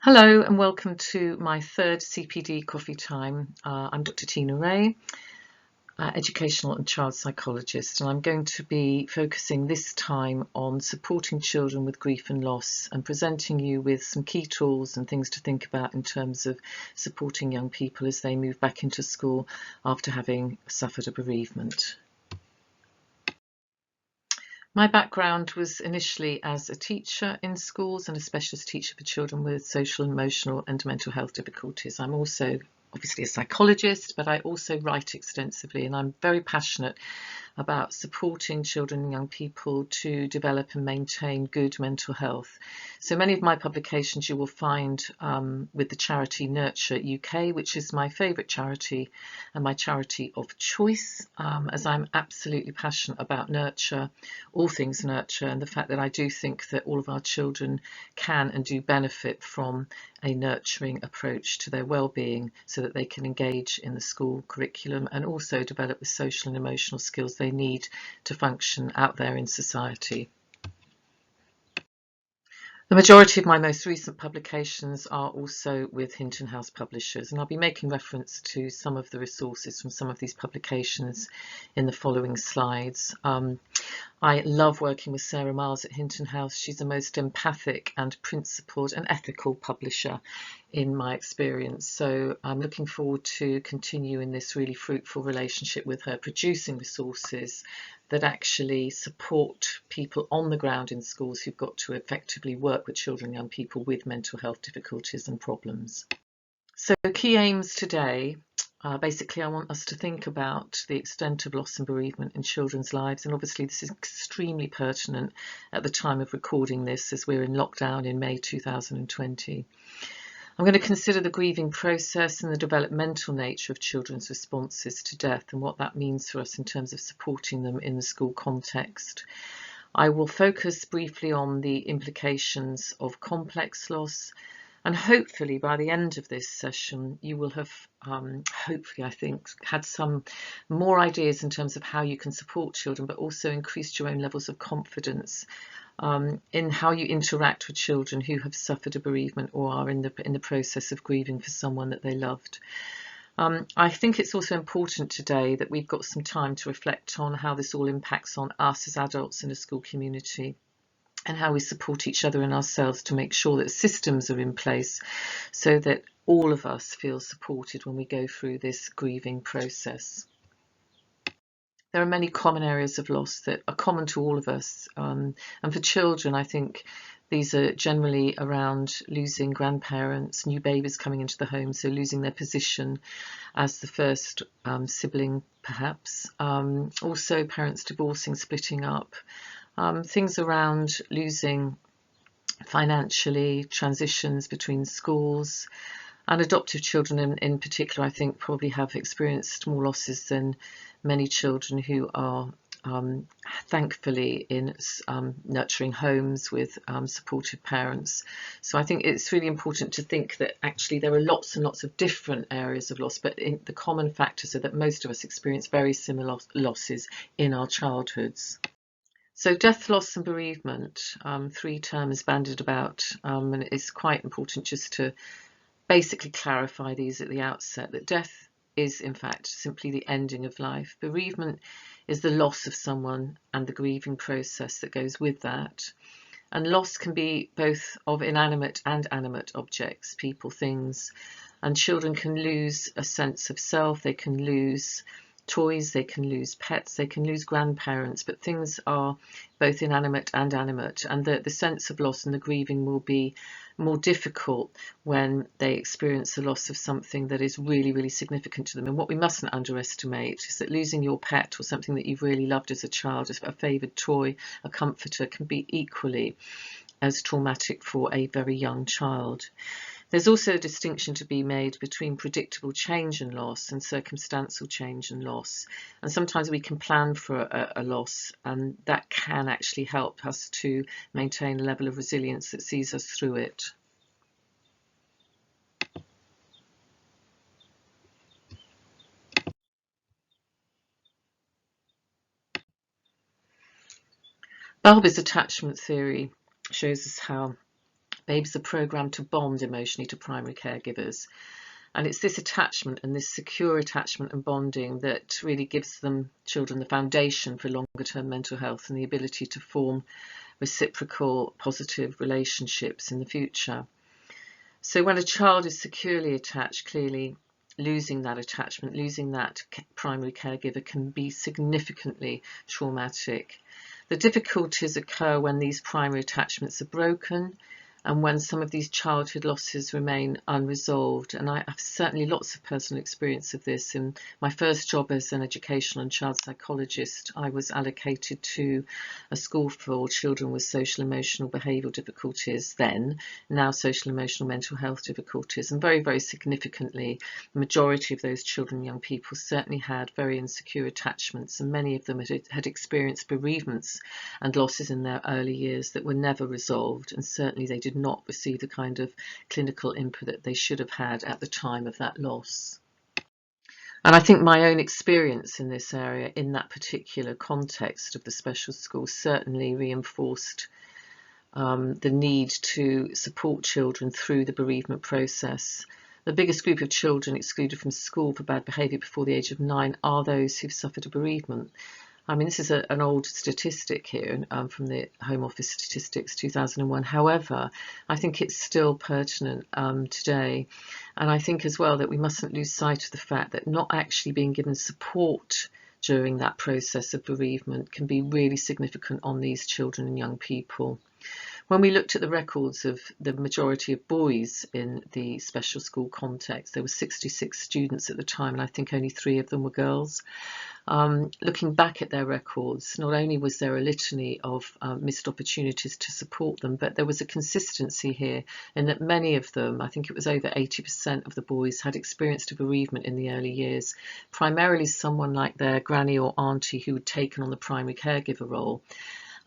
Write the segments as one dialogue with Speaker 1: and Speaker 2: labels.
Speaker 1: Hello and welcome to my third CPD Coffee time. I'm Dr Tina Rae, educational and child psychologist, and I'm going to be focusing this time on supporting children with grief and loss and presenting you with some key tools and things to think about in terms of supporting young people as they move back into school after having suffered a bereavement. My background was initially as a teacher in schools and a specialist teacher for children with social, emotional and mental health difficulties. I'm also obviously a psychologist, but I also write extensively, and I'm very passionate about supporting children and young people to develop and maintain good mental health. So many of my publications you will find with the charity Nurture UK, which is my favourite charity and my charity of choice, as I'm absolutely passionate about nurture, all things nurture, and the fact that I do think that all of our children can and do benefit from a nurturing approach to their well-being so that they can engage in the school curriculum and also develop the social and emotional skills they need to function out there in society. The majority of my most recent publications are also with Hinton House Publishers, and I'll be making reference to some of the resources from some of these publications in the following slides. I love working with Sarah Miles at Hinton House. She's the most empathic and principled and ethical publisher in my experience. So I'm looking forward to continuing this really fruitful relationship with her, producing resources that actually support people on the ground in schools who've got to effectively work with children and young people with mental health difficulties and problems. So key aims today. Basically, I want us to think about the extent of loss and bereavement in children's lives, and obviously this is extremely pertinent at the time of recording this as we're in lockdown in May 2020. I'm going to consider the grieving process and the developmental nature of children's responses to death and what that means for us in terms of supporting them in the school context. I will focus briefly on the implications of complex loss, and hopefully by the end of this session you will have hopefully I think had some more ideas in terms of how you can support children, but also increased your own levels of confidence in how you interact with children who have suffered a bereavement or are in the process of grieving for someone that they loved. I think it's also important today that we've got some time to reflect on how this all impacts on us as adults in a school community, and how we support each other and ourselves to make sure that systems are in place so that all of us feel supported when we go through this grieving process. There are many common areas of loss that are common to all of us, and for children I think these are generally around losing grandparents, new babies coming into the home, so losing their position as the first sibling perhaps, also parents divorcing, splitting up, things around losing financially, transitions between schools, and adoptive children in particular I think probably have experienced more losses than many children who are thankfully in nurturing homes with supportive parents. So I think it's really important to think that actually there are lots and lots of different areas of loss, but the common factors are that most of us experience very similar losses in our childhoods. So death, loss and bereavement, three terms bandied about, and it's quite important just to basically clarify these at the outset, that death is in fact simply the ending of life. Bereavement is the loss of someone and the grieving process that goes with that. And loss can be both of inanimate and animate objects, people, things, and children can lose a sense of self, they can lose toys, they can lose pets, they can lose grandparents, but things are both inanimate and animate, and the sense of loss and the grieving will be more difficult when they experience the loss of something that is really, really significant to them. And what we mustn't underestimate is that losing your pet or something that you've really loved as a child, a favoured toy, a comforter, can be equally as traumatic for a very young child. There's also a distinction to be made between predictable change and loss and circumstantial change and loss. And sometimes we can plan for a loss, and that can actually help us to maintain a level of resilience that sees us through it. Bowlby's attachment theory shows us how Babies are programmed to bond emotionally to primary caregivers. And it's this attachment and this secure attachment and bonding that really gives children the foundation for longer term mental health and the ability to form reciprocal positive relationships in the future. So when a child is securely attached, clearly losing that attachment, losing that primary caregiver can be significantly traumatic. The difficulties occur when these primary attachments are broken and when some of these childhood losses remain unresolved. And I have certainly lots of personal experience of this. In my first job as an educational and child psychologist, I was allocated to a school for children with social, emotional, behavioural difficulties then, now social, emotional, mental health difficulties. And very, very significantly, the majority of those children and young people certainly had very insecure attachments, and many of them had experienced bereavements and losses in their early years that were never resolved, and certainly they did not receive the kind of clinical input that they should have had at the time of that loss. And I think my own experience in this area, in that particular context of the special school, certainly reinforced the need to support children through the bereavement process. The biggest group of children excluded from school for bad behaviour before the age of 9 are those who've suffered a bereavement. I mean, this is an old statistic here from the Home Office Statistics 2001. However, I think it's still pertinent today. And I think as well that we mustn't lose sight of the fact that not actually being given support during that process of bereavement can be really significant on these children and young people. When we looked at the records of the majority of boys in the special school context, there were 66 students at the time, and I think only 3 of them were girls. Looking back at their records, not only was there a litany of missed opportunities to support them, but there was a consistency here in that many of them, I think it was over 80% of the boys, had experienced a bereavement in the early years, primarily someone like their granny or auntie who had taken on the primary caregiver role.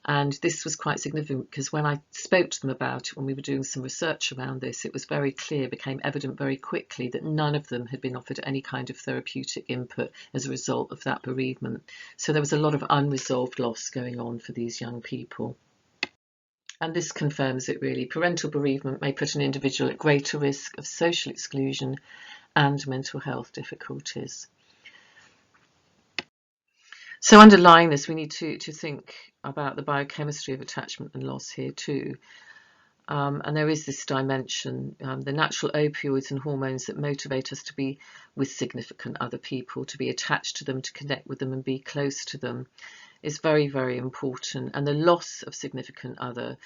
Speaker 1: And this was quite significant because when I spoke to them about it, when we were doing some research around this, it was very clear, became evident very quickly that none of them had been offered any kind of therapeutic input as a result of that bereavement. So there was a lot of unresolved loss going on for these young people. And this confirms it really. Parental bereavement may put an individual at greater risk of social exclusion and mental health difficulties. So underlying this, we need to think about the biochemistry of attachment and loss here too. And there is this dimension, the natural opioids and hormones that motivate us to be with significant other people, to be attached to them, to connect with them and be close to them is very, very important. And the loss of significant other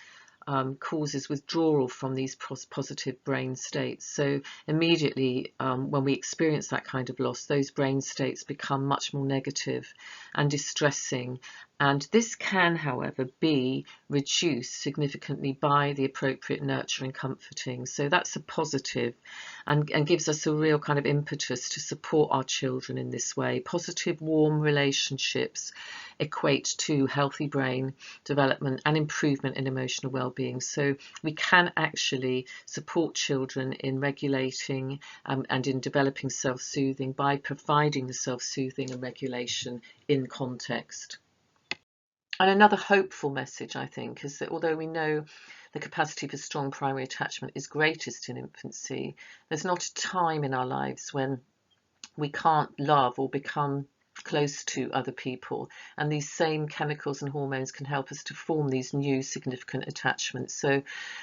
Speaker 1: causes withdrawal from these positive brain states. So immediately when we experience that kind of loss, those brain states become much more negative and distressing. And this can, however, be reduced significantly by the appropriate nurturing, comforting. So that's a positive and gives us a real kind of impetus to support our children in this way. Positive, warm relationships equate to healthy brain development and improvement in emotional well-being. So we can actually support children in regulating and in developing self-soothing by providing the self-soothing and regulation in context. And another hopeful message, I think, is that although we know the capacity for strong primary attachment is greatest in infancy, there's not a time in our lives when we can't love or become close to other people, and these same chemicals and hormones can help us to form these new significant attachments. So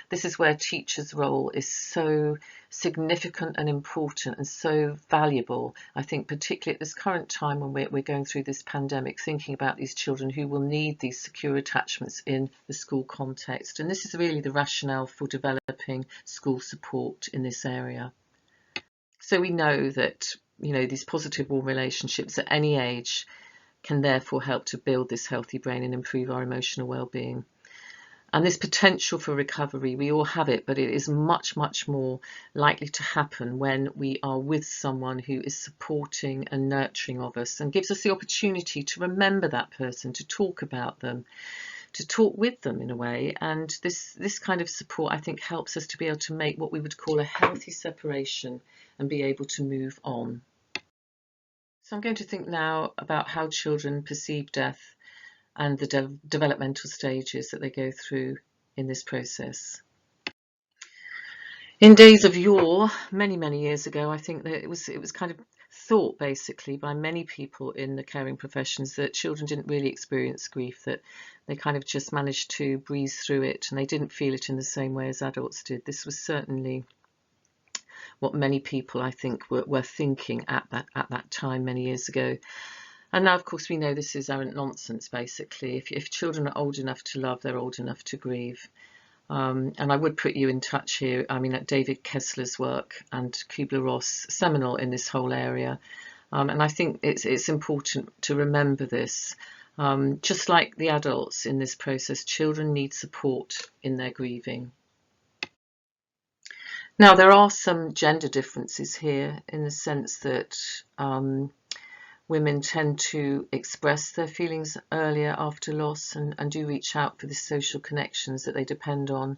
Speaker 1: this is where teachers' role is so significant and important and so valuable, I think, particularly at this current time when we're going through this pandemic, thinking about these children who will need these secure attachments in the school context. And this is really the rationale for developing school support in this area. So we know that these positive warm relationships at any age can therefore help to build this healthy brain and improve our emotional well-being. And this potential for recovery, we all have it, but it is much, much more likely to happen when we are with someone who is supporting and nurturing of us and gives us the opportunity to remember that person, to talk about them, to talk with them in a way. And this kind of support, I think, helps us to be able to make what we would call a healthy separation and be able to move on. So I'm going to think now about how children perceive death and the developmental stages that they go through in this process. In days of yore, many years ago, I think that it was kind of thought basically by many people in the caring professions that children didn't really experience grief, that they kind of just managed to breeze through it and they didn't feel it in the same way as adults did. This was certainly what many people, I think, were thinking at that time many years ago. And now, of course, we know this is arrant nonsense, basically. If children are old enough to love, they're old enough to grieve. And I would put you in touch here, I mean, at David Kessler's work and Kubler-Ross, seminal in this whole area. And I think it's important to remember this. Just like the adults in this process, children need support in their grieving. Now, there are some gender differences here in the sense that women tend to express their feelings earlier after loss and do reach out for the social connections that they depend on,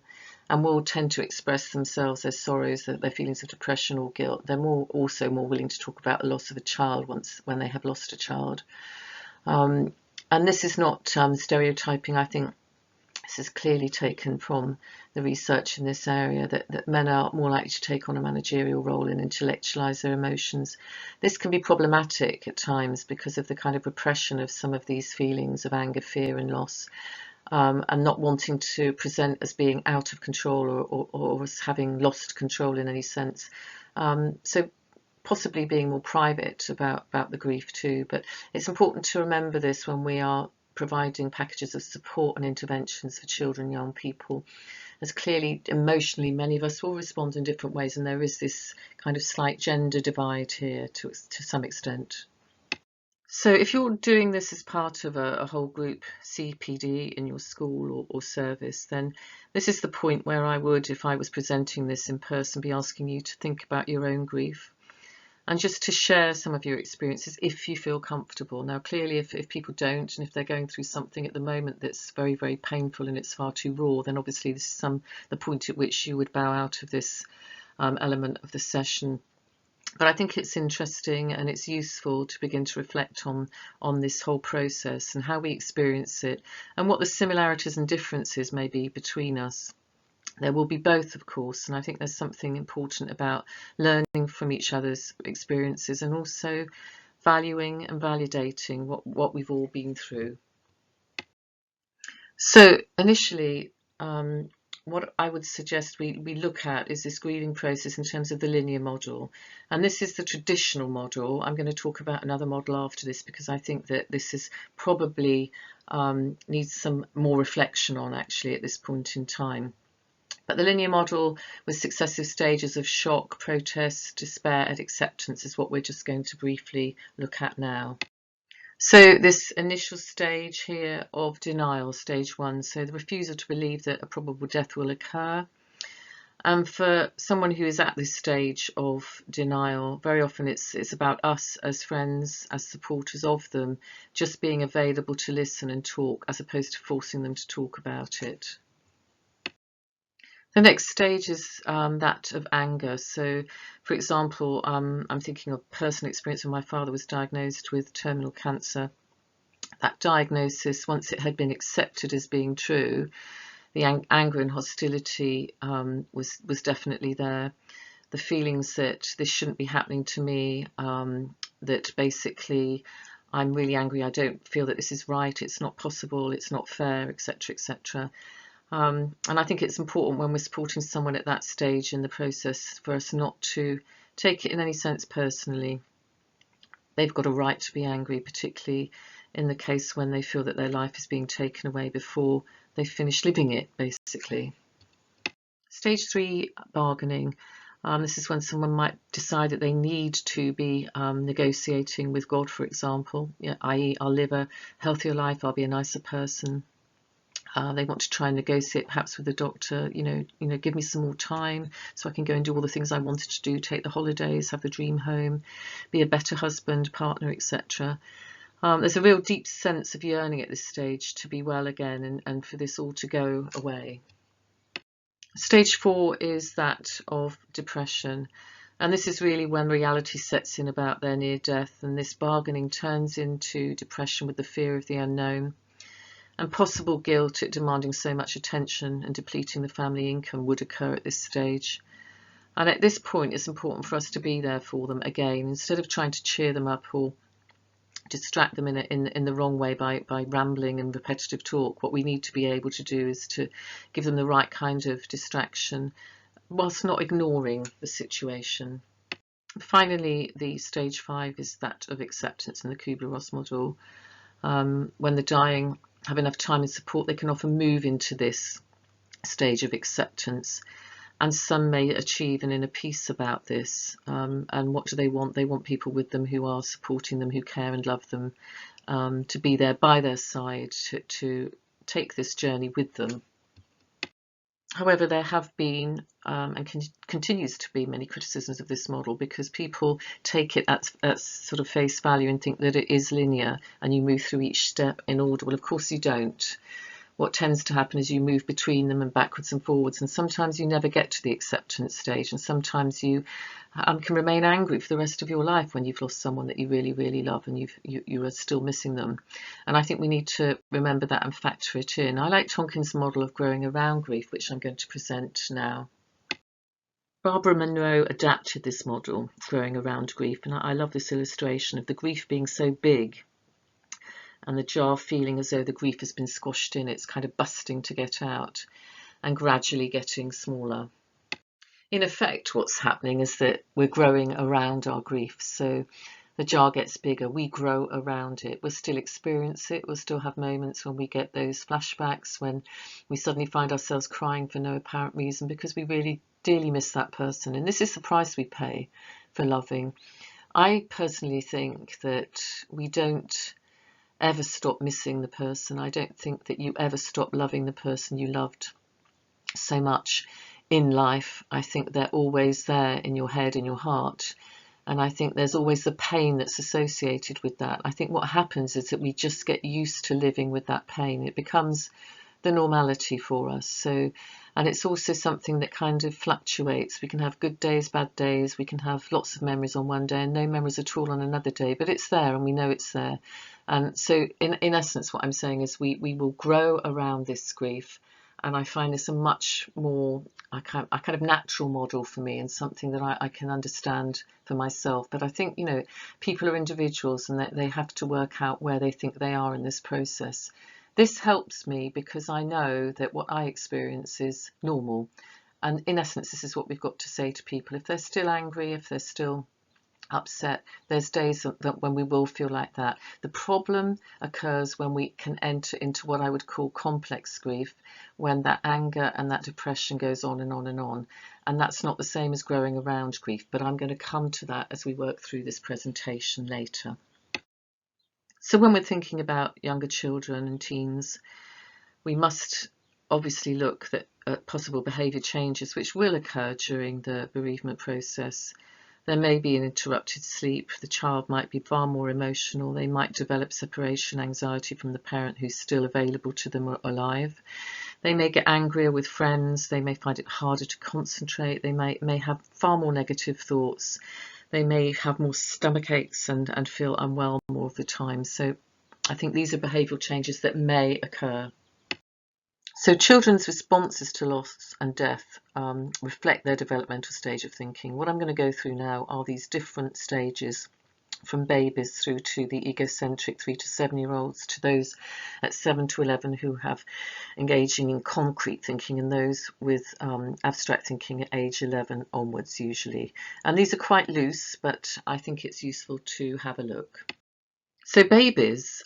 Speaker 1: and will tend to express themselves, their sorrows, their feelings of depression or guilt. They're also more willing to talk about the loss of a child when they have lost a child. And this is not stereotyping. I think this is clearly taken from the research in this area, that men are more likely to take on a managerial role and intellectualize their emotions. This can be problematic at times because of the kind of repression of some of these feelings of anger, fear and loss, and not wanting to present as being out of control or as having lost control in any sense. So possibly being more private about the grief too. But it's important to remember this when we are providing packages of support and interventions for children and young people, as clearly emotionally many of us will respond in different ways, and there is this kind of slight gender divide here to some extent. So if you're doing this as part of a whole group CPD in your school or service, then this is the point where I would, if I was presenting this in person, be asking you to think about your own grief and just to share some of your experiences if you feel comfortable. Now, clearly, if people don't, and if they're going through something at the moment that's very painful and it's far too raw, then obviously this is the point at which you would bow out of this element of the session. But I think it's interesting and it's useful to begin to reflect on this whole process and how we experience it and what the similarities and differences may be between us. There will be both, of course, and I think there's something important about learning from each other's experiences and also valuing and validating what we've all been through. So initially, what I would suggest we look at is this grieving process in terms of the linear model. And this is the traditional model. I'm going to talk about another model after this because I think that this is probably needs some more reflection on actually at this point in time. But the linear model with successive stages of shock, protest, despair and acceptance is what we're just going to briefly look at now. So this initial stage here of denial, stage 1, so the refusal to believe that a probable death will occur. And for someone who is at this stage of denial, very often it's about us as friends, as supporters of them, just being available to listen and talk as opposed to forcing them to talk about it. The next stage is that of anger. So, for example, I'm thinking of personal experience when my father was diagnosed with terminal cancer. That diagnosis, once it had been accepted as being true, the anger and hostility was definitely there. The feelings that this shouldn't be happening to me, that basically I'm really angry, I don't feel that this is right, it's not possible, it's not fair, etc., etc. And I think it's important when we're supporting someone at that stage in the process for us not to take it in any sense personally. They've got a right to be angry, particularly in the case when they feel that their life is being taken away before they finish living it, basically. Stage 3, bargaining. This is when someone might decide that they need to be negotiating with God, for example, i.e. I'll live a healthier life, I'll be a nicer person. They want to try and negotiate perhaps with the doctor, give me some more time so I can go and do all the things I wanted to do, take the holidays, have the dream home, be a better husband, partner, etc. There's a real deep sense of yearning at this stage to be well again and for this all to go away. Stage 4 is that of depression. And this is really when reality sets in about their near death, and this bargaining turns into depression with the fear of the unknown. And possible guilt at demanding so much attention and depleting the family income would occur at this stage. And at this point, it's important for us to be there for them again, instead of trying to cheer them up or distract them in the wrong way by rambling and repetitive talk. What we need to be able to do is to give them the right kind of distraction whilst not ignoring the situation. Finally, the stage 5 is that of acceptance in the Kubler-Ross model. When the dying have enough time and support, they can often move into this stage of acceptance. And some may achieve an inner peace about this. And what do they want? They want people with them who are supporting them, who care and love them, to be there by their side, to take this journey with them. However, there have been and continues to be many criticisms of this model, because people take it at sort of face value and think that it is linear and you move through each step in order. Well, of course you don't. What tends to happen is you move between them and backwards and forwards, and sometimes you never get to the acceptance stage, and sometimes you can remain angry for the rest of your life when you've lost someone that you really, really love and you are still missing them. And I think we need to remember that and factor it in. I like Tonkin's model of growing around grief, which I'm going to present now. Barbara Munro adapted this model, growing around grief, and I love this illustration of the grief being so big and the jar feeling as though the grief has been squashed in. It's kind of busting to get out and gradually getting smaller. In effect, what's happening is that we're growing around our grief. So the jar gets bigger, we grow around it. We'll still experience it. We'll still have moments when we get those flashbacks, when we suddenly find ourselves crying for no apparent reason because we really dearly miss that person. And this is the price we pay for loving. I personally think that we don't ever stop missing the person. I don't think that you ever stop loving the person you loved so much in life. I think they're always there in your head, in your heart. And I think there's always the pain that's associated with that. I think what happens is that we just get used to living with that pain. It becomes the normality for us. So, and it's also something that kind of fluctuates. We can have good days, bad days. We can have lots of memories on one day and no memories at all on another day, but it's there and we know it's there. And so in essence, what I'm saying is we will grow around this grief. And I find this a much more a kind of natural model for me, and something that I can understand for myself. But I think, people are individuals and they have to work out where they think they are in this process. This helps me because I know that what I experience is normal. And in essence, this is what we've got to say to people. If they're still angry, if they're still upset, there's days that when we will feel like that. The problem occurs when we can enter into what I would call complex grief, when that anger and that depression goes on and on and on. And that's not the same as growing around grief, but I'm going to come to that as we work through this presentation later. So when we're thinking about younger children and teens, we must obviously look at possible behaviour changes which will occur during the bereavement process. There may be an interrupted sleep. The child might be far more emotional. They might develop separation anxiety from the parent who's still available to them or alive. They may get angrier with friends. They may find it harder to concentrate. They may have far more negative thoughts. They may have more stomach aches and feel unwell more of the time. So I think these are behavioural changes that may occur. So children's responses to loss and death reflect their developmental stage of thinking. What I'm going to go through now are these different stages, from babies through to the egocentric 3 to 7-year-olds, to those at 7 to 11 who have engaging in concrete thinking, and those with abstract thinking at age 11 onwards usually. And these are quite loose, but I think it's useful to have a look. So babies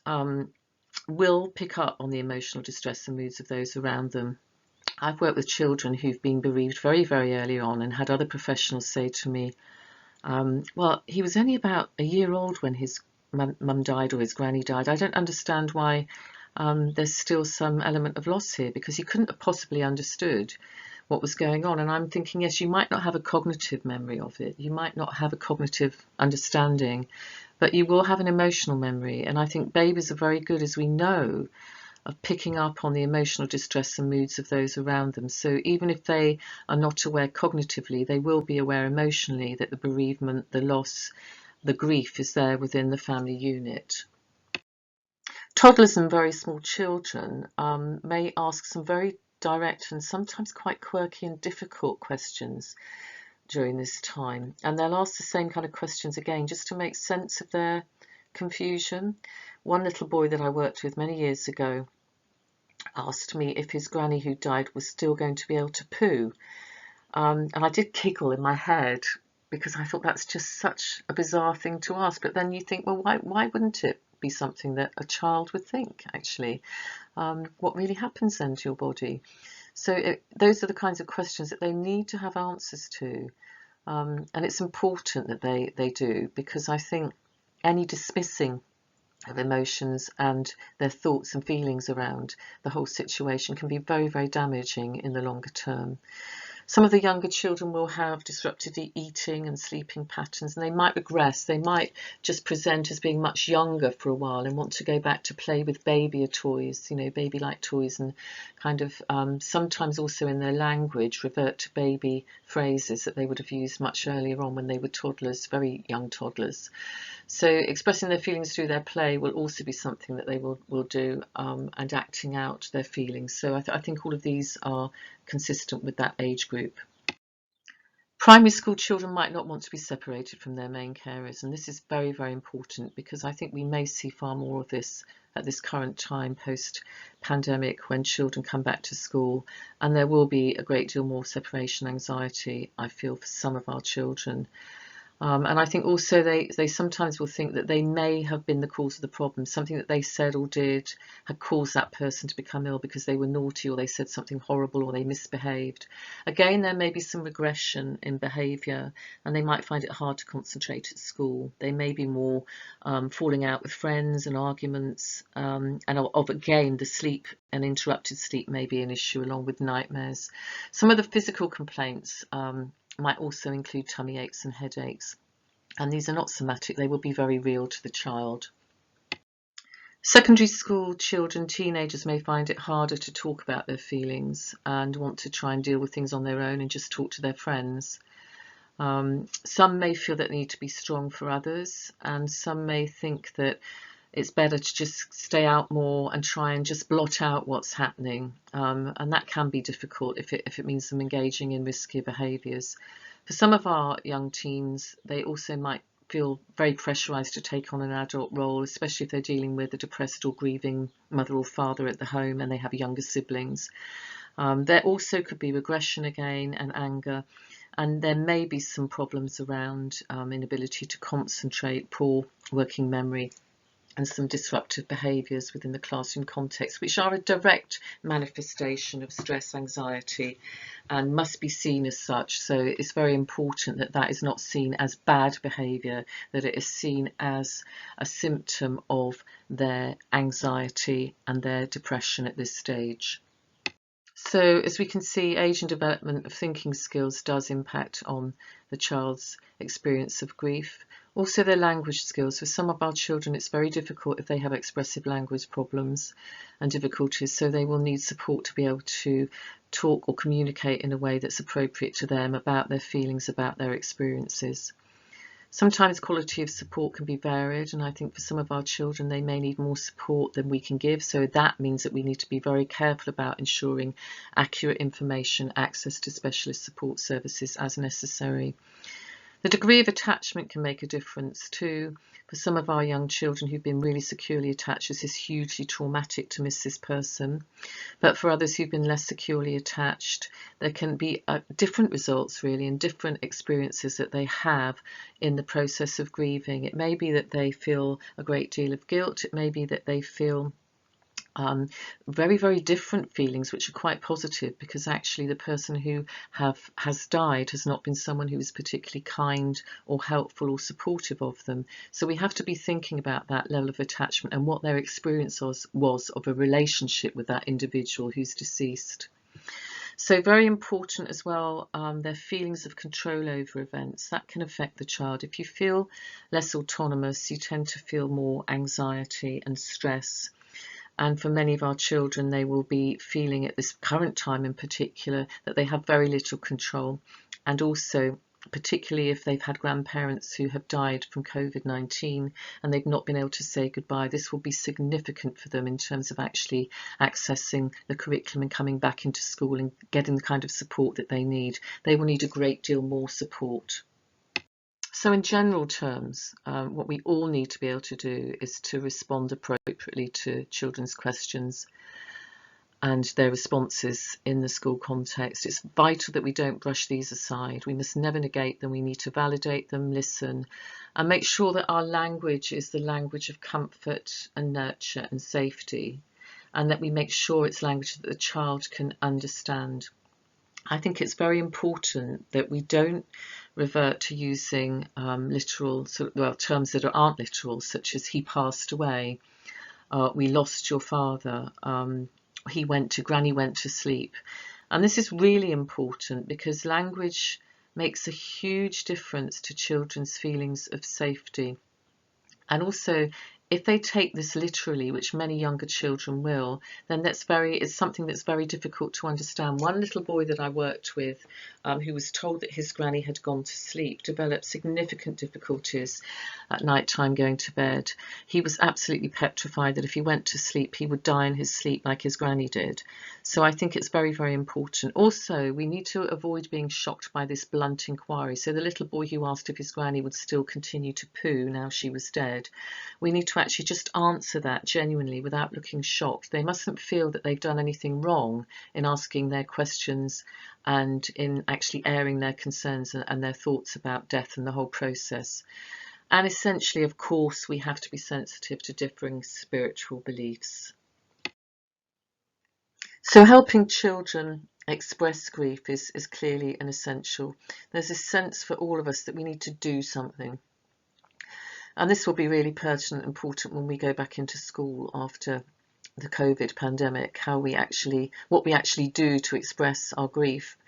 Speaker 1: will pick up on the emotional distress and moods of those around them. I've worked with children who've been bereaved very, very early on and had other professionals say to me, well, he was only about a year old when his mum died or his granny died. I don't understand why there's still some element of loss here, because he couldn't have possibly understood what was going on. And I'm thinking, yes, you might not have a cognitive memory of it. You might not have a cognitive understanding, but you will have an emotional memory. And I think babies are very good, as we know, of picking up on the emotional distress and moods of those around them. So even if they are not aware cognitively, they will be aware emotionally that the bereavement, the loss, the grief is there within the family unit. Toddlers and very small children may ask some very direct and sometimes quite quirky and difficult questions during this time, and they'll ask the same kind of questions again just to make sense of their confusion. One little boy that I worked with many years ago asked me if his granny who died was still going to be able to poo. And I did giggle in my head because I thought that's just such a bizarre thing to ask. But then you think, well, why wouldn't it be something that a child would think, actually? What really happens then to your body? So those are the kinds of questions that they need to have answers to. And it's important that they do, because I think any dismissing of emotions and their thoughts and feelings around the whole situation can be very, very damaging in the longer term. Some of the younger children will have disrupted eating and sleeping patterns, and they might regress. They might just present as being much younger for a while and want to go back to play with babyer toys, baby-like toys, and kind of sometimes also in their language revert to baby phrases that they would have used much earlier on when they were toddlers, very young toddlers. So expressing their feelings through their play will also be something that they will do, and acting out their feelings. So I think all of these are consistent with that age group. Primary school children might not want to be separated from their main carers, and this is very, very important, because I think we may see far more of this at this current time post-pandemic, when children come back to school, and there will be a great deal more separation anxiety, I feel, for some of our children. And I think also they sometimes will think that they may have been the cause of the problem. Something that they said or did had caused that person to become ill because they were naughty, or they said something horrible, or they misbehaved. Again, there may be some regression in behaviour, and they might find it hard to concentrate at school. They may be more falling out with friends and arguments, and again, the sleep and interrupted sleep may be an issue, along with nightmares. Some of the physical complaints might also include tummy aches and headaches, and these are not somatic. They will be very real to the child. Secondary school children, teenagers, may find it harder to talk about their feelings and want to try and deal with things on their own and just talk to their friends. Some may feel that they need to be strong for others, and some may think that it's better to just stay out more and try and just blot out what's happening. And that can be difficult if it means them engaging in riskier behaviours. For some of our young teens, they also might feel very pressurised to take on an adult role, especially if they're dealing with a depressed or grieving mother or father at the home and they have younger siblings. There also could be regression again, and anger. And there may be some problems around inability to concentrate, poor working memory, and some disruptive behaviours within the classroom context, which are a direct manifestation of stress, anxiety, and must be seen as such. So it's very important that that is not seen as bad behaviour, that it is seen as a symptom of their anxiety and their depression at this stage. So as we can see, age and development of thinking skills does impact on the child's experience of grief. Also their language skills. For some of our children, it's very difficult if they have expressive language problems and difficulties, so they will need support to be able to talk or communicate in a way that's appropriate to them about their feelings, about their experiences. Sometimes quality of support can be varied, and I think for some of our children they may need more support than we can give, so that means that we need to be very careful about ensuring accurate information, access to specialist support services as necessary. The degree of attachment can make a difference too. For some of our young children who've been really securely attached, this is hugely traumatic to miss this person. But for others who've been less securely attached, there can be different results really, and different experiences that they have in the process of grieving. It may be that they feel a great deal of guilt. It may be that they feel very, very different feelings, which are quite positive, because actually the person who has died has not been someone who was particularly kind or helpful or supportive of them. So we have to be thinking about that level of attachment and what their experience was of a relationship with that individual who's deceased. So very important as well, their feelings of control over events. That can affect the child. If you feel less autonomous, you tend to feel more anxiety and stress. And for many of our children, they will be feeling at this current time in particular that they have very little control, and also particularly if they've had grandparents who have died from COVID-19 and they've not been able to say goodbye. This will be significant for them in terms of actually accessing the curriculum and coming back into school and getting the kind of support that they need. They will need a great deal more support. So in general terms, what we all need to be able to do is to respond appropriately to children's questions and their responses in the school context. It's vital that we don't brush these aside. We must never negate them. We need to validate them, listen, and make sure that our language is the language of comfort and nurture and safety, and that we make sure it's language that the child can understand. I think it's very important that we don't revert to using literal, terms that aren't literal, such as "he passed away," "we lost your father," Granny went to sleep. And this is really important because language makes a huge difference to children's feelings of safety. And also, if they take this literally, which many younger children will, then it's something that's very difficult to understand. One little boy that I worked with, who was told that his granny had gone to sleep, developed significant difficulties at night time going to bed. He was absolutely petrified that if he went to sleep, he would die in his sleep like his granny did. So I think it's very, very important. Also, we need to avoid being shocked by this blunt inquiry. So the little boy who asked if his granny would still continue to poo now she was dead, we need to actually just answer that genuinely without looking shocked. They mustn't feel that they've done anything wrong in asking their questions and in actually airing their concerns and their thoughts about death and the whole process. And essentially, of course, we have to be sensitive to differing spiritual beliefs. So helping children express grief is clearly an essential. There's a sense for all of us that we need to do something. And this will be really pertinent and important when we go back into school after the COVID pandemic, what we actually do to express our grief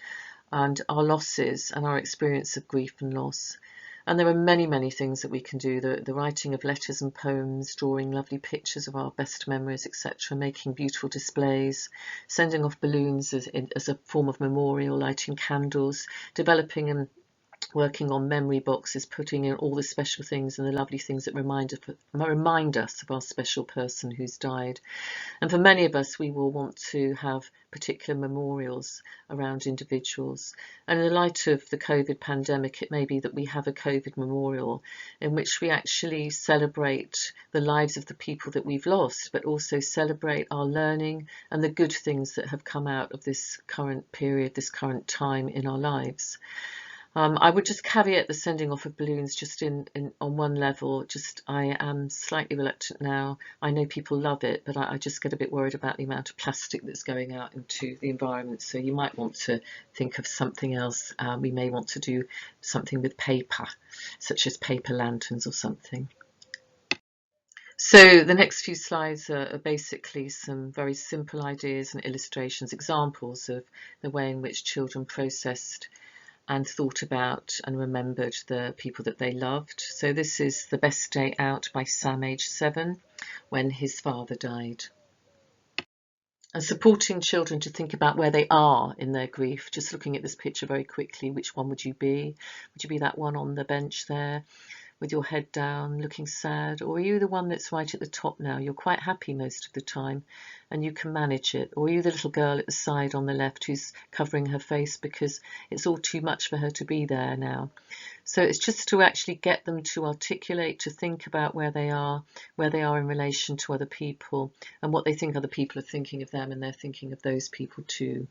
Speaker 1: and our losses and our experience of grief and loss. And there are many, many things that we can do. The writing of letters and poems, drawing lovely pictures of our best memories, etc., making beautiful displays, sending off balloons as a form of memorial, lighting candles, developing and working on memory boxes, putting in all the special things and the lovely things that remind us of our special person who's died. And for many of us, we will want to have particular memorials around individuals. And in the light of the COVID pandemic, it may be that we have a COVID memorial in which we actually celebrate the lives of the people that we've lost, but also celebrate our learning and the good things that have come out of this current period, this current time in our lives. I would just caveat the sending off of balloons just on one level. I am slightly reluctant now. I know people love it, but I just get a bit worried about the amount of plastic that's going out into the environment. So you might want to think of something else. We may want to do something with paper, such as paper lanterns or something. So the next few slides are basically some very simple ideas and illustrations, examples of the way in which children processed and thought about and remembered the people that they loved. So this is The Best Day Out by Sam, age 7, when his father died. And supporting children to think about where they are in their grief. Just looking at this picture very quickly, which one would you be? Would you be that one on the bench there with your head down, looking sad? Or are you the one that's right at the top now? You're quite happy most of the time and you can manage it. Or are you the little girl at the side on the left who's covering her face because it's all too much for her to be there now? So it's just to actually get them to articulate, to think about where they are in relation to other people and what they think other people are thinking of them, and they're thinking of those people too.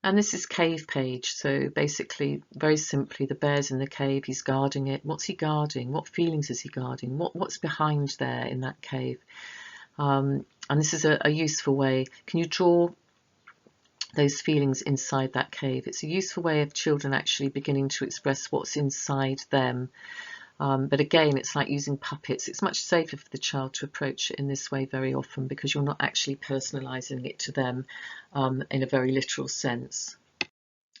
Speaker 1: And this is cave page. So basically, very simply, the bear's in the cave, he's guarding it. What's he guarding? What feelings is he guarding? What's behind there in that cave? And this is a useful way. Can you draw those feelings inside that cave? It's a useful way of children actually beginning to express what's inside them. But again, it's like using puppets. It's much safer for the child to approach it in this way very often because you're not actually personalising it to them in a very literal sense.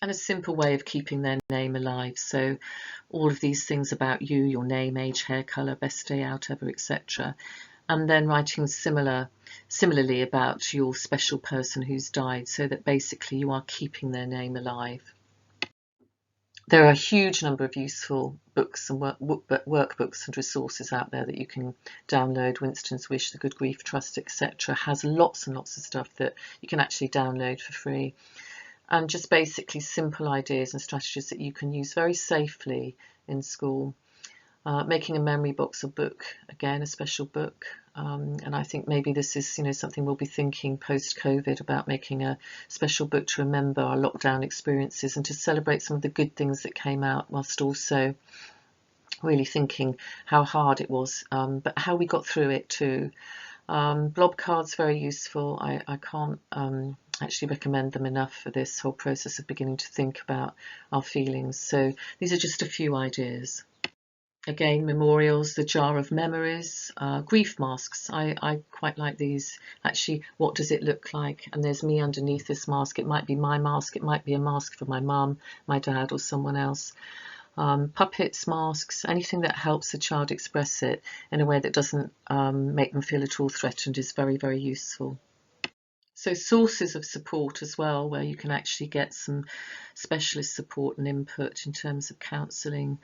Speaker 1: And a simple way of keeping their name alive. So all of these things about you, your name, age, hair colour, best day out ever, etc. And then writing similarly about your special person who's died, so that basically you are keeping their name alive. There are a huge number of useful books and workbooks and resources out there that you can download. Winston's Wish, the Good Grief Trust, etc. has lots and lots of stuff that you can actually download for free. And just basically simple ideas and strategies that you can use very safely in school. Making a memory box or book, again, a special book. And I think maybe this is, something we'll be thinking post-COVID about, making a special book to remember our lockdown experiences and to celebrate some of the good things that came out, whilst also really thinking how hard it was, but how we got through it too. Blob cards, very useful. I can't actually recommend them enough for this whole process of beginning to think about our feelings. So these are just a few ideas. Again, memorials, the jar of memories, grief masks. I quite like these. Actually, what does it look like? And there's me underneath this mask. It might be my mask. It might be a mask for my mum, my dad, or someone else. Puppets, masks, anything that helps the child express it in a way that doesn't make them feel at all threatened is very, very useful. So sources of support as well, where you can actually get some specialist support and input in terms of counselling,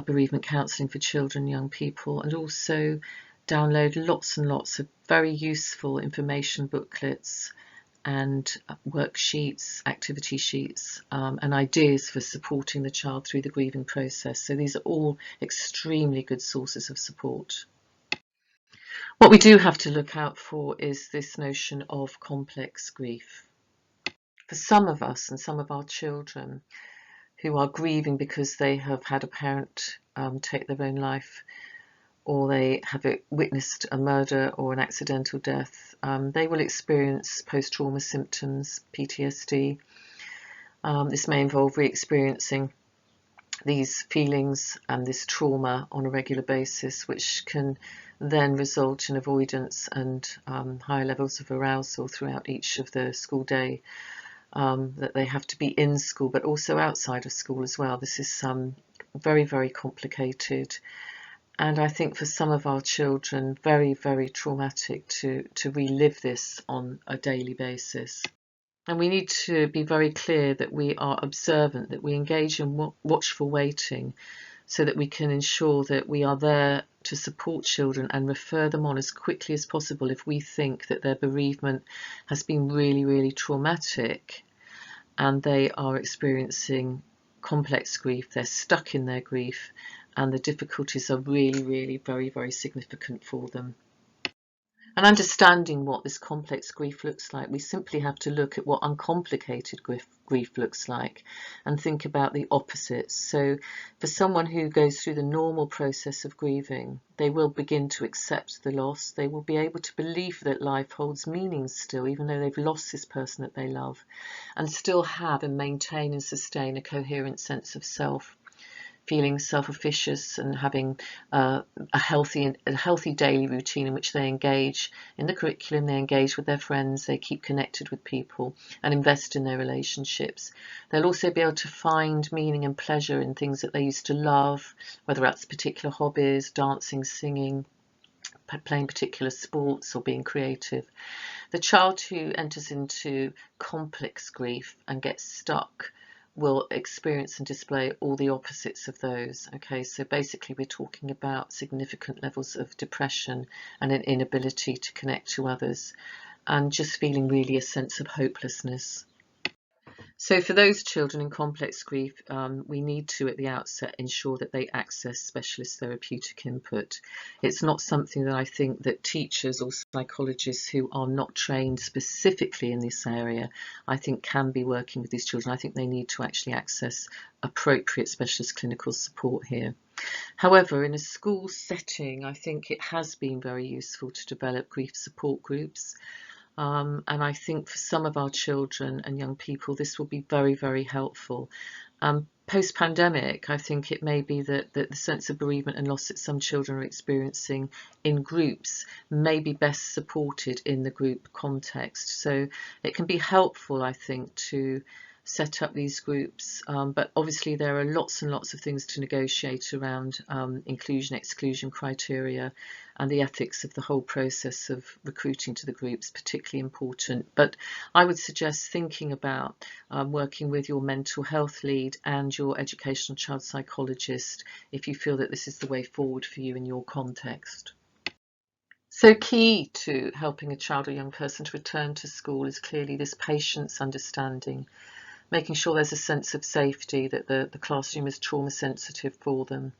Speaker 1: bereavement counselling for children and young people, and also download lots and lots of very useful information booklets and worksheets, activity sheets, and ideas for supporting the child through the grieving process. So these are all extremely good sources of support. What we do have to look out for is this notion of complex grief. For some of us and some of our children who are grieving because they have had a parent take their own life, or they have witnessed a murder or an accidental death, they will experience post-trauma symptoms, PTSD. This may involve re-experiencing these feelings and this trauma on a regular basis, which can then result in avoidance and higher levels of arousal throughout each of the school day, that they have to be in school but also outside of school as well. This is very, very complicated, and I think for some of our children very, very traumatic to relive this on a daily basis. And we need to be very clear that we are observant, that we engage in watchful waiting, so that we can ensure that we are there to support children and refer them on as quickly as possible if we think that their bereavement has been really, really traumatic and they are experiencing complex grief, they're stuck in their grief, and the difficulties are really, really very, very significant for them. And understanding what this complex grief looks like, we simply have to look at what uncomplicated grief looks like and think about the opposites. So for someone who goes through the normal process of grieving, they will begin to accept the loss. They will be able to believe that life holds meaning still, even though they've lost this person that they love, and still have and maintain and sustain a coherent sense of self, feeling self-efficacious and having a healthy daily routine in which they engage in the curriculum, they engage with their friends, they keep connected with people and invest in their relationships. They'll also be able to find meaning and pleasure in things that they used to love, whether that's particular hobbies, dancing, singing, playing particular sports, or being creative. The child who enters into complex grief and gets stuck will experience and display all the opposites of those. Okay, so basically we're talking about significant levels of depression and an inability to connect to others, and just feeling really a sense of hopelessness. So for those children in complex grief, we need to, at the outset, ensure that they access specialist therapeutic input. It's not something that I think that teachers or psychologists who are not trained specifically in this area, I think can be working with these children. I think they need to actually access appropriate specialist clinical support here. However, in a school setting, I think it has been very useful to develop grief support groups. And I think for some of our children and young people, this will be very, very helpful. Post-pandemic, I think it may be that the sense of bereavement and loss that some children are experiencing in groups may be best supported in the group context. So it can be helpful, I think, to set up these groups, but obviously there are lots and lots of things to negotiate around inclusion, exclusion criteria, and the ethics of the whole process of recruiting to the groups, particularly important. But I would suggest thinking about working with your mental health lead and your educational child psychologist if you feel that this is the way forward for you in your context. So key to helping a child or young person to return to school is clearly this patience, understanding, making sure there's a sense of safety, that the classroom is trauma sensitive for them.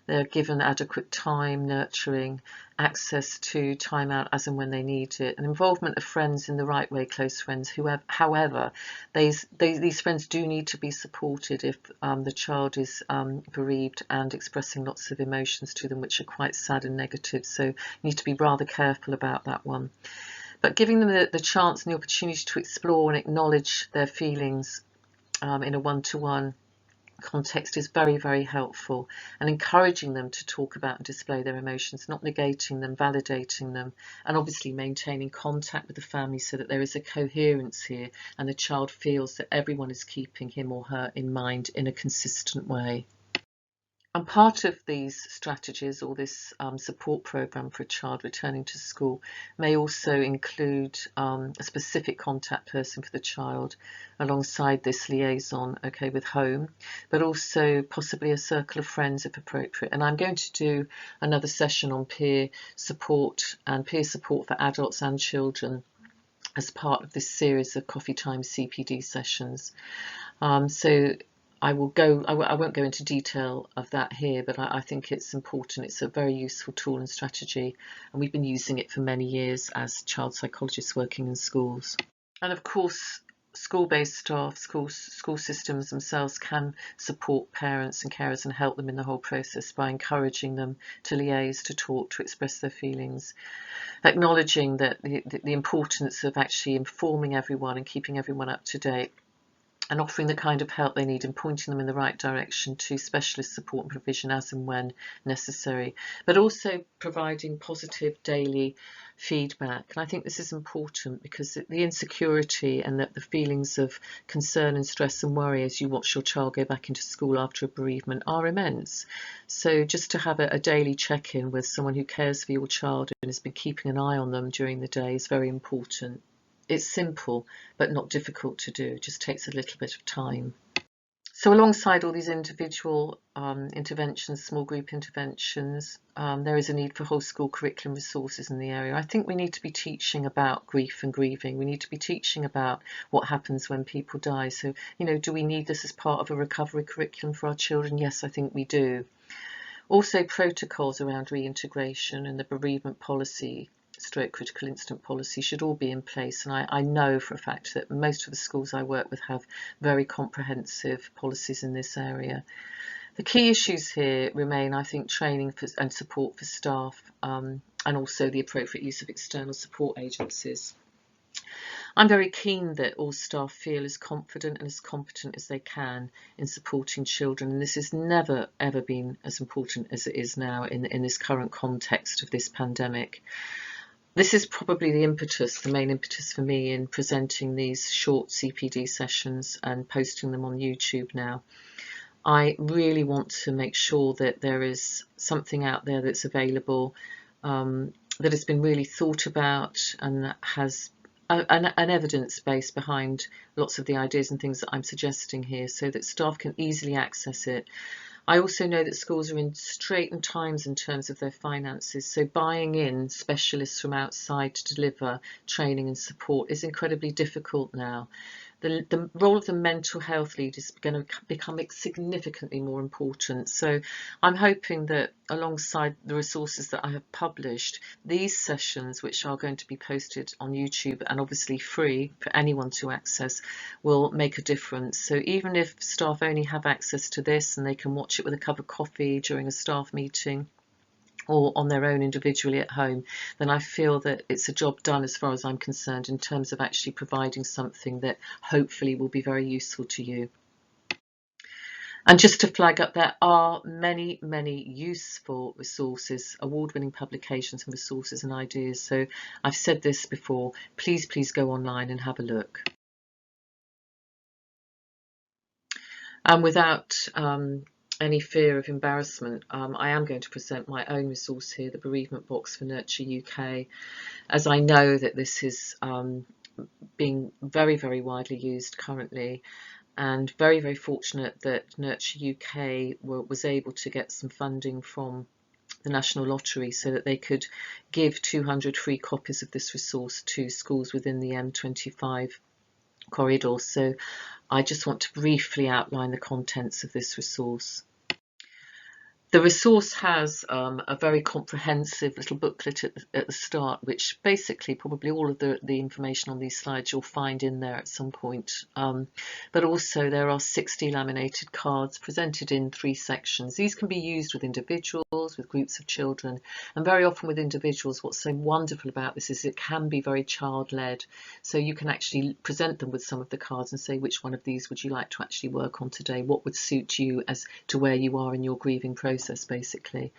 Speaker 1: They're given adequate time, nurturing, access to time out as and when they need it, and involvement of friends in the right way, close friends. However, these friends do need to be supported if the child is bereaved and expressing lots of emotions to them, which are quite sad and negative. So you need to be rather careful about that one. But giving them the chance and the opportunity to explore and acknowledge their feelings in a one-to-one context is very, very helpful, and encouraging them to talk about and display their emotions, not negating them, validating them, and obviously maintaining contact with the family so that there is a coherence here and the child feels that everyone is keeping him or her in mind in a consistent way. And part of these strategies, or this support programme for a child returning to school, may also include a specific contact person for the child alongside this liaison, okay, with home, but also possibly a circle of friends if appropriate. And I'm going to do another session on peer support and peer support for adults and children as part of this series of Coffee Time CPD sessions. So I won't go into detail of that here, but I think it's important. It's a very useful tool and strategy, and we've been using it for many years as child psychologists working in schools. And of course, school-based staff, school systems themselves can support parents and carers and help them in the whole process by encouraging them to liaise, to talk, to express their feelings, acknowledging that the importance of actually informing everyone and keeping everyone up to date, and offering the kind of help they need and pointing them in the right direction to specialist support and provision as and when necessary, but also providing positive daily feedback. And I think this is important because the insecurity and the feelings of concern and stress and worry as you watch your child go back into school after a bereavement are immense. So just to have a daily check-in with someone who cares for your child and has been keeping an eye on them during the day is very important. It's simple, but not difficult to do. It just takes a little bit of time. So alongside all these individual interventions, small group interventions, there is a need for whole school curriculum resources in the area. I think we need to be teaching about grief and grieving. We need to be teaching about what happens when people die. So, do we need this as part of a recovery curriculum for our children? Yes, I think we do. Also, protocols around reintegration and the bereavement policy critical incident policy should all be in place, and I know for a fact that most of the schools I work with have very comprehensive policies in this area. The key issues here remain, I think, training and support for staff, and also the appropriate use of external support agencies. I'm very keen that all staff feel as confident and as competent as they can in supporting children, and this has never ever been as important as it is now in this current context of this pandemic. This is probably the main impetus for me in presenting these short CPD sessions and posting them on YouTube now. I really want to make sure that there is something out there that's available, that has been really thought about and that has an evidence base behind lots of the ideas and things that I'm suggesting here, so that staff can easily access it. I also know that schools are in straitened times in terms of their finances, so buying in specialists from outside to deliver training and support is incredibly difficult now. The role of the mental health lead is going to become significantly more important. So I'm hoping that alongside the resources that I have published, these sessions, which are going to be posted on YouTube and obviously free for anyone to access, will make a difference. So even if staff only have access to this and they can watch it with a cup of coffee during a staff meeting, or on their own individually at home, then I feel that it's a job done as far as I'm concerned in terms of actually providing something that hopefully will be very useful to you. And just to flag up, there are many, many useful resources, award-winning publications and resources and ideas. So I've said this before, please go online and have a look. And without any fear of embarrassment, I am going to present my own resource here, the Bereavement Box for Nurture UK, as I know that this is being very, very widely used currently, and very, very fortunate that Nurture UK was able to get some funding from the National Lottery so that they could give 200 free copies of this resource to schools within the M25 corridor. So I just want to briefly outline the contents of this resource. The resource has a very comprehensive little booklet at the start, which basically probably all of the information on these slides you'll find in there at some point. But also there are 60 laminated cards presented in 3 sections. These can be used with individuals, with groups of children, and very often with individuals. What's so wonderful about this is it can be very child-led. So you can actually present them with some of the cards and say, which one of these would you like to actually work on today? What would suit you as to where you are in your grieving process, basically.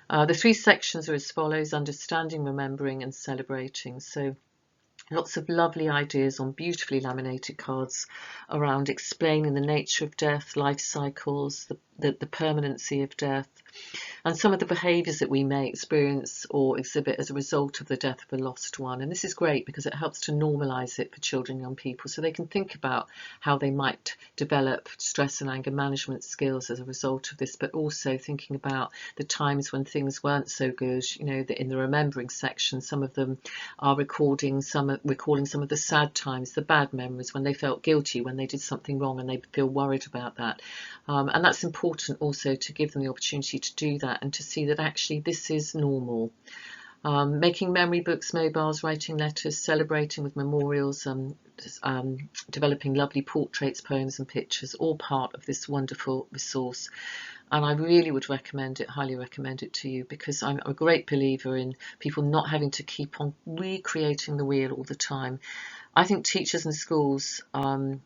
Speaker 1: The 3 sections are as follows: understanding, remembering, and celebrating. So lots of lovely ideas on beautifully laminated cards around explaining the nature of death, life cycles, the permanency of death, and some of the behaviours that we may experience or exhibit as a result of the death of a lost one. And this is great because it helps to normalise it for children and young people, so they can think about how they might develop stress and anger management skills as a result of this, but also thinking about the times when things weren't so good. You know, in the remembering section, some of them are recalling some of the sad times, the bad memories, when they felt guilty, when they did something wrong and they feel worried about that. And that's important also to give them the opportunity to do that and to see that actually this is normal. Making memory books, mobiles, writing letters, celebrating with memorials, developing lovely portraits, poems and pictures, all part of this wonderful resource. And I really would recommend it, highly recommend it to you, because I'm a great believer in people not having to keep on recreating the wheel all the time. I think teachers and schools, and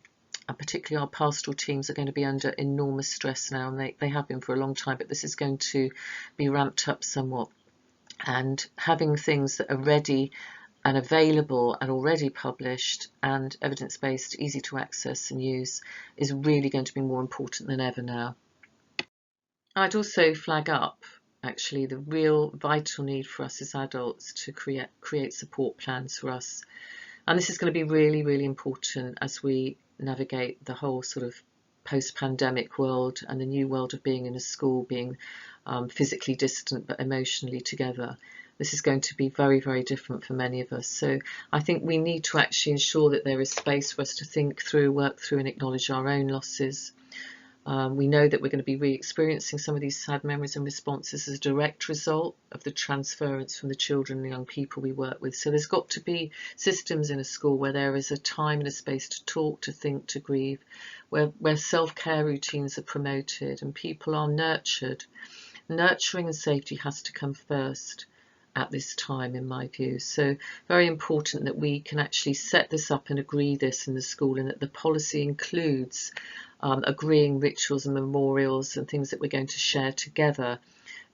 Speaker 1: particularly our pastoral teams, are going to be under enormous stress now, and they have been for a long time, but this is going to be ramped up somewhat. And having things that are ready and available and already published and evidence-based, easy to access and use, is really going to be more important than ever now. I'd also flag up actually the real vital need for us as adults to create support plans for us. And this is going to be really, really important as we navigate the whole sort of post-pandemic world and the new world of being in a school, being physically distant but emotionally together. This is going to be very, very different for many of us. So I think we need to actually ensure that there is space for us to think through, work through and acknowledge our own losses. We know that we're going to be re-experiencing some of these sad memories and responses as a direct result of the transference from the children and young people we work with. So there's got to be systems in a school where there is a time and a space to talk, to think, to grieve, where self-care routines are promoted and people are nurtured. Nurturing and safety has to come first at this time, in my view. So very important that we can actually set this up and agree this in the school, and that the policy includes agreeing rituals and memorials and things that we're going to share together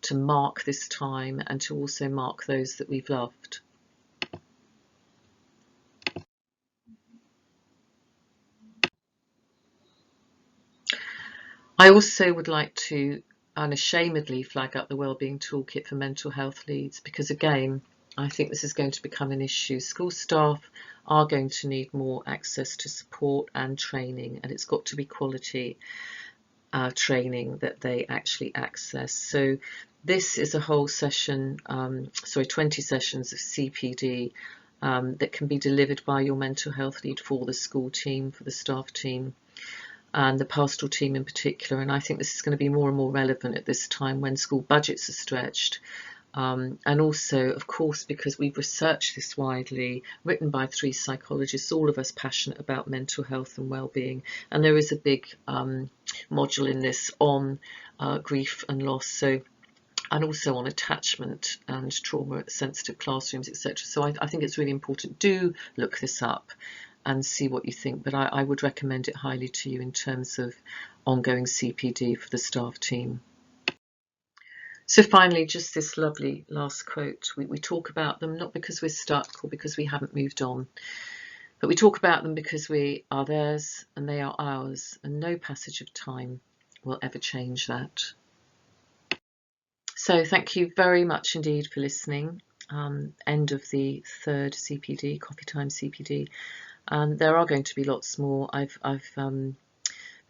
Speaker 1: to mark this time and to also mark those that we've loved. I also would like to unashamedly flag up the Wellbeing Toolkit for mental health leads, because again, I think this is going to become an issue. School staff are going to need more access to support and training, and it's got to be quality training that they actually access. So this is a whole session, 20 sessions of CPD that can be delivered by your mental health lead for the school team, for the staff team, and the pastoral team in particular. And I think this is going to be more and more relevant at this time when school budgets are stretched. And also, of course, because we've researched this widely, written by 3 psychologists, all of us passionate about mental health and well-being. And there is a big module in this on grief and loss, so, and also on attachment and trauma-sensitive classrooms, etc. So I think it's really important. Do look this up and see what you think, but I would recommend it highly to you in terms of ongoing CPD for the staff team. So finally, just this lovely last quote. We talk about them not because we're stuck or because we haven't moved on, But we talk about them because we are theirs and they are ours, and no passage of time will ever change that. So thank you very much indeed for listening. End of the third CPD, Coffee Time CPD. There are going to be lots more. I've been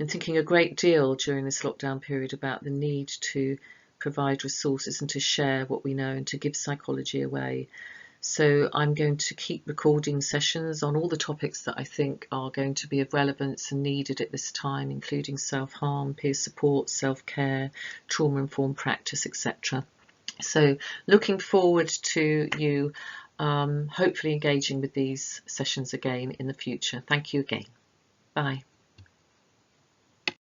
Speaker 1: thinking a great deal during this lockdown period about the need to provide resources and to share what we know and to give psychology away. So I'm going to keep recording sessions on all the topics that I think are going to be of relevance and needed at this time, including self-harm, peer support, self-care, trauma-informed practice, etc. So looking forward to you hopefully engaging with these sessions again in the future. Thank you again. Bye.